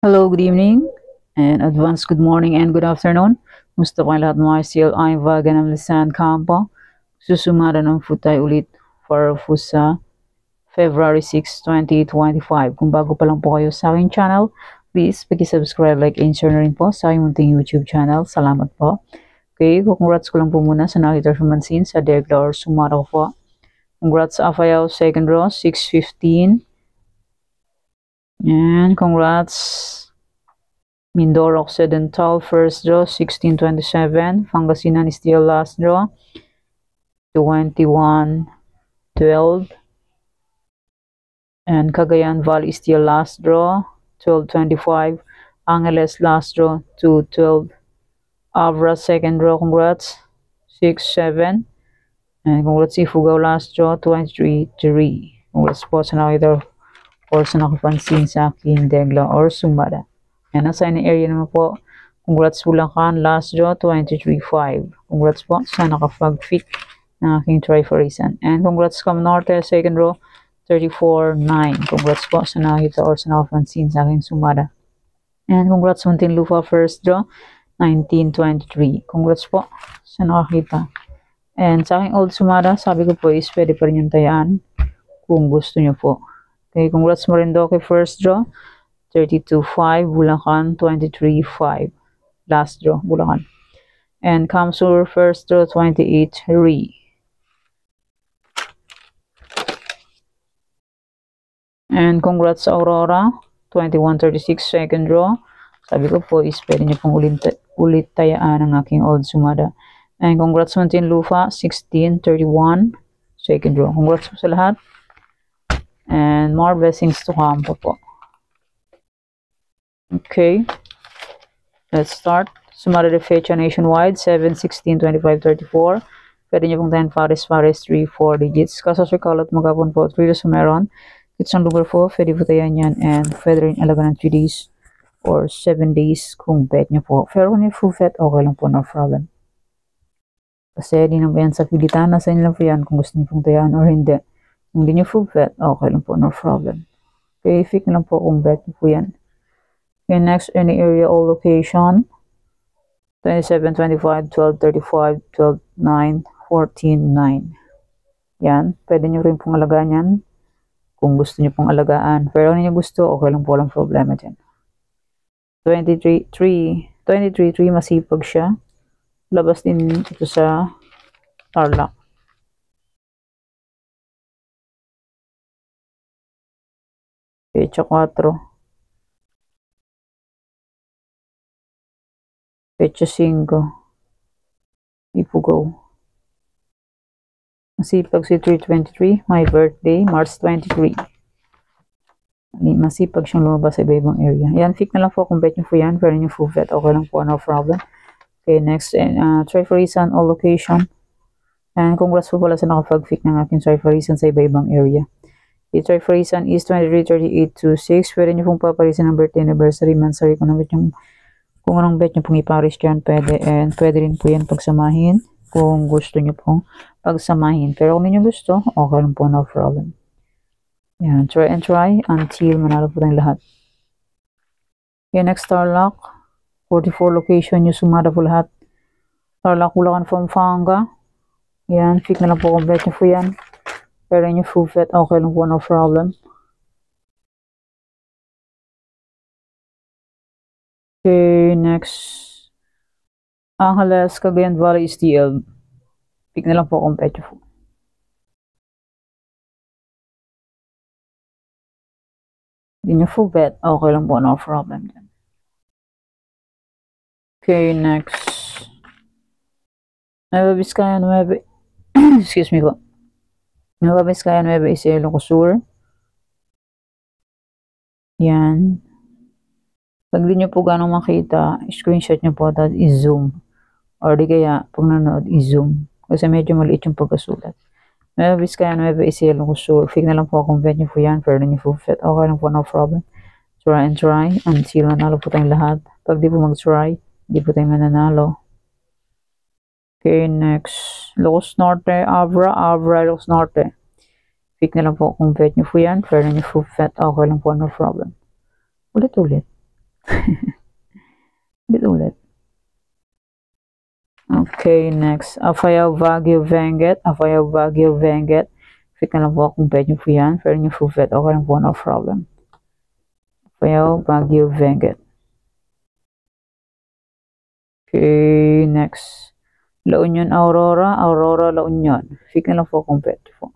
Hello, good evening, and advance good morning and good afternoon. Gusto ko lahat mga STL ay vaga ng lisan kampo. Susumara ng futay ulit for sa February 6, 2025. Kung bago pa lang po kayo sa aking channel, please paki-subscribe, like, and share na rin po sa aking munting YouTube channel. Salamat po. Okay, congrats ko lang po muna sa nakita Mansin sa Degla or Sumara ko po. Congrats sa Afayaw second row, 6:15. And congrats Mindoro Occidental first draw 1627. Pangasinan still last draw 2112. And Cagayan Valley still last draw 1225. Angeles last draw 212. Avra second draw, congrats 67. And congrats Ifugao last draw 23-3. Congrats po sa nakita or sa nakapansin sa akin Degla or Sumara. And nasa area naman po, congrats Bulacan last draw 23-5. Congrats po sa nakapag-fit ng aking Trifarisan. And congrats Cam Norte second row 34-9. Congrats po sa nakita or sa nakapansin sa aking Sumara. And congrats Muntinlupa first draw 19-23. Congrats po sa nakakita. And sa aking old Sumara, sabi ko po is pwede pa rin yung tayaan kung gusto nyo po. Okay, congrats Marindoque first draw 32-5. Bulacan 23-5. Last draw, Bulacan. And Kamsur first draw 28-3. And congrats Aurora 21-36 second draw. Sabi ko po is pwede niyo pong ulit tayaan ang aking old Sumada. And congrats Muntinlupa 16-31 second draw. Congrats po sa lahat. And more blessings to come po. Okay, let's start. Sumara de Fecha nationwide 7, 16, 25, 34. Pwede nyo pong 10 Faris 3, 4 digits. Kaso circle at magkapon po 3 to sumeron. It's on lugar 4. Pwede po tayo yan and pwede rin alaga ng 3 days or 7 days kung bet nyo po. Pero kung yung full fet, okay lang po, no problem. Kasi di naman yan sa pilitan. Nasa inyo lang po yan kung gusto nyo pong tayaan or hindi. Kung di nyo full fet, okay lang po, no problem. Okay, fix na lang po kung bet nyo po yan. Okay, next, any area or location. 27, 25, 12, 35, 12, 9, 14, 9. Yan. Pwede nyo rin pong alagaan yan. Kung gusto nyo pong alagaan. Pero kung nyo gusto, okay lang po, walang problema dyan. 23, 3, masipag siya. Labas din ito sa Tarlac. Pecha 4. Pecha 5. Ifugao. Masipag si 323. My birthday, March 23. Masipag siyang lumabas sa iba-ibang area. Yan, fix na lang po kung bet nyo po yan. Pero nyo full bet, okay lang po, no problem. Okay, next, Trifarisan all location. And congrats po pala sa nakapag-fix ng aking Trifarisan sa iba-ibang area. The Trifarisan is 23-38-26. Pwede nyo pong paparisan ng birthday, anniversary, monthsary, kung anong bet nyo pong iparis dyan, pwede. And pwede rin po yan pagsamahin kung gusto nyo pong pagsamahin. Pero kung nyo gusto, okay lang po, no problem. Yan, try and try until manalo po tayong lahat. Okay, next Tarlac. 44 location nyo, sumada po lahat. Tarlac, Bulacan, Pampanga. Yan, fix na lang po kung bet nyo po yan. Pero nyo full bet, okay lang po, no problem. Okay, next. Angeles, Cagayan Valley, STL. Pick na lang po kung petyo po. Hindi nyo full bet, okay lang po, no problem. Okay, next. Nueva Vizcaya, excuse me po. Nueva Vizcaya, Nueva Ecija, Ilocos. Yan. Pag di nyo po ganong makita, screenshot nyo po at i-zoom. Or di kaya, pag nanonood, i-zoom. Kasi medyo maliit yung pagkasulat. Nueva Vizcaya, Nueva Ecija, Ilocos. Fix na lang po kung bet nyo po yan. Pero nyo po fit. Okay lang po, no problem. Try and try until manalo po tayong lahat. Pag di po mag-try, di po tayo mananalo. Okay, next. Ilocos Norte, Avra, Ilocos Norte. Fix na lang po kung bet nyo po yan. Pero nyo po fit. Okay lang po, no problem. Ulit-ulit. Ulit. Okay, next. Afayaw Baguio Benguet. Afayaw Baguio Benguet. Fit na lang po kung pwede nyo po yan. Pero nyo po vet. Okay lang po, no problem. Afayaw Baguio Benguet. Okay, next. La Union Aurora. Aurora La Union. Fit na lang po kung pwede po.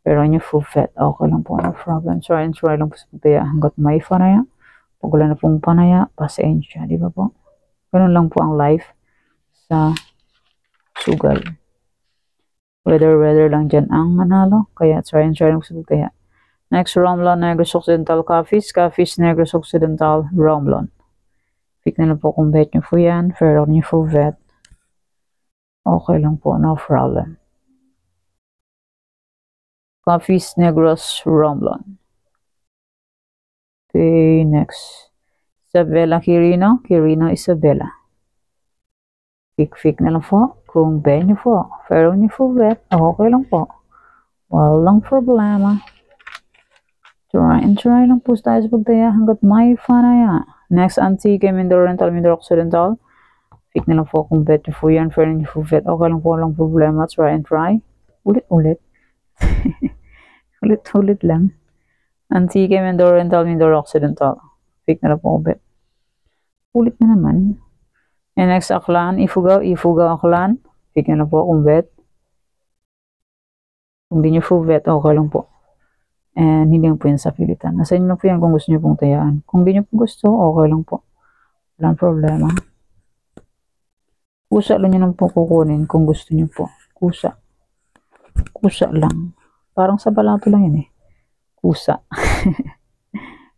Pero nyo po vet. Okay lang po, no problem. Try lang po sa pagtaya hanggat may panaya. Pag wala na pong panaya, pasensya. Di ba po? Ganun lang po ang life sa sugal. Weather lang dyan ang manalo. Kaya try lang sa pagtaya. Next, Romblon Negros Occidental Coffees. Coffees Negros Occidental Romblon. Pick na lang po kung bet nyo po yan. Pero nyo po vet. Okay lang po. No problem. Coffees Negros Romblon. Okay, next. Isabela Quirino. Quirino Isabela. Pick na lang po kung bet nyo po. Pero nyo po vet. Okay lang po. Walang problema. Try lang po tayo sa pagtaya hanggat may panaya. Next, Antique Mindoro Rental, Mindoro Occidental. Pick na lang po kung bet nyo po yan. Pero nyo po vet. Okay lang po, walang problema. Try. Ulit. Ulit lang. Antique Mindoro Rental, Mindoro Occidental. Pick na lang po kung bet. Ulit na naman. And next, Aklan, Ifugao Aklan. Pick na lang po kung bet. Kung di nyo po bet, okay lang po. And hindi lang po yan sa pilitan. Nasa inyo lang po yan kung gusto nyo pong tayaan. Kung di nyo po gusto, okay lang po. Walang problema. Kusa lang nyo lang po kukunin kung gusto nyo po. Kusa lang. Parang sa balato lang yun eh. Kusa.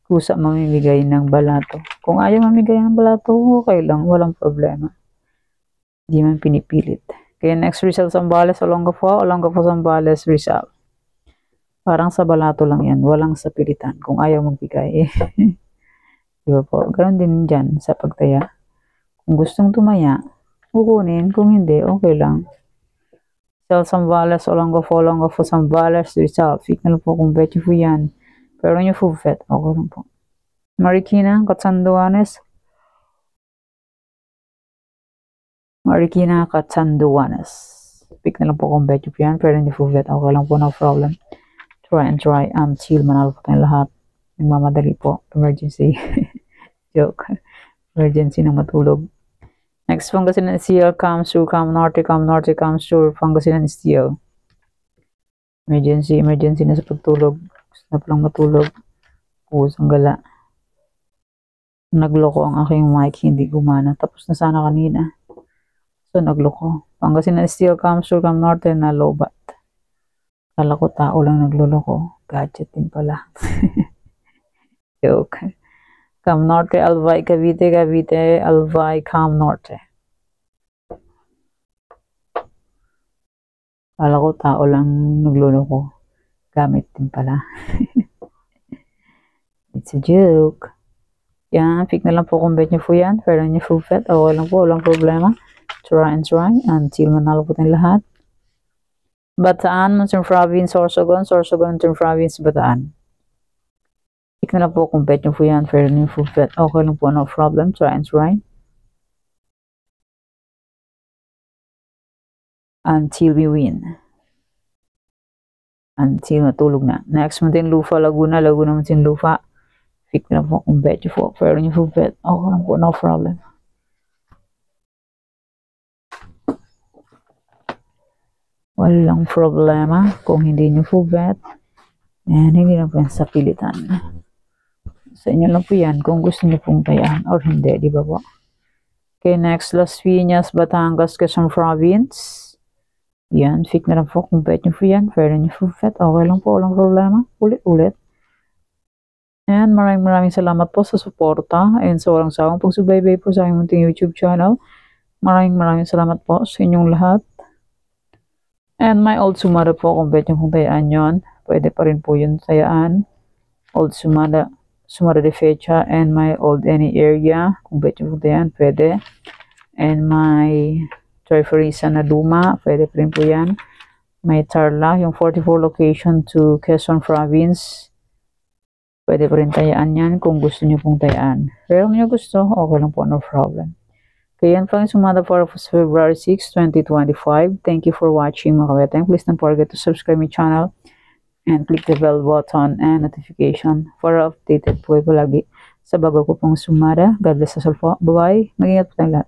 Kusa mamimigay ng balato. Kung ayaw mamigay ng balato, okay lang. Walang problema. Hindi man pinipilit. Kaya next, Rizal Zambales, Olongapo Zambales, Rizal. Parang sa balato lang yan. Walang sa pilitan. Kung ayaw magbigay. Diba po? Ganon din dyan sa pagtaya. Kung gustong tumaya, kukunin. Kung hindi, okay lang. Rizal Zambales, Olongapo Zambales, Rizal. Fit na lang po kung bet po yan. Pero nyo po vet. Okay lang po. Marikina, Katsanduanes. Pick na lang po kung bet nyo po yan. Pero nyo po vet. Okay lang po, no problem. Try until manalo po tayong lahat. Nagmamadali po. Emergency. Joke. Emergency na matulog. Next, Pangasinan Steel. Comes through. Come Norte comes through. Pangasinan Steel. Emergency na sa pagtulog. Gusto na palang matulog. Pusang gala. Nagloko ang aking mic. Hindi gumana. Tapos na sana kanina. So, nagloko. Pangasinan Steel. Comes through. Come Norte na lobat. Kala ko tao lang nagluloko. Gadget din pala. Joke. Cam Norte, Albay, Cavite, Albay, Cam Norte. Kala ko tao lang nagluloko. Gamit din pala. It's a joke. Yan, pick na lang po kung bet nyo po yan. Pero nyo po bet. Okay lang po, walang problema. Try until manalo po tayong lahat. Bataan, Monsoon Province, Sorsogon, Monsoon Province, Bataan. Pick na lang po kung bet nyo po yan. Pero nyo po bet. Okay lang po, no problem. Try. Until we win. Until matulog na. Next, Muntinlupa, Laguna, Muntinlupa. Pick na lang po kung bet nyo po. Pero nyo po bet. Okay lang po, no problem. Walang problema kung hindi nyo po bet. And hindi lang po yan sa pilitan. Sa inyo lang po yan kung gusto nyo pong tayaan or hindi, di ba po? Okay, next, Las Piñas, Batangas, Quezon Province. Yan, pick na lang po kung bet nyo po yan. Pero nyo po bet. Okay lang po, walang problema. Ulit. And maraming salamat po sa suporta and sa walang sawang pagsubaybay po sa aking munting YouTube channel. Maraming salamat po sa inyong lahat. And my old sumada po, kung bet nyo kung tayaan yun, pwede pa rin po yun tayaan. Old sumada de fecha, and my old any area, kung bet nyo kung tayaan, pwede. And my Trifurisa na luma, pwede pa rin po yan. May Tarlac, yung 44 location to Quezon Province. Pwede pa rin tayaan yan kung gusto nyo pong tayaan. Pero kung nyo gusto, okay lang po, no problem. Kaya yan po ang sumada for February 6, 2025. Thank you for watching mga kabeteng. Please don't forget to subscribe my channel and click the bell button and notification for updated po palagi sa bago ko pong sumada. God bless us all po. Bye-bye. Mag-ingat po tayong lahat.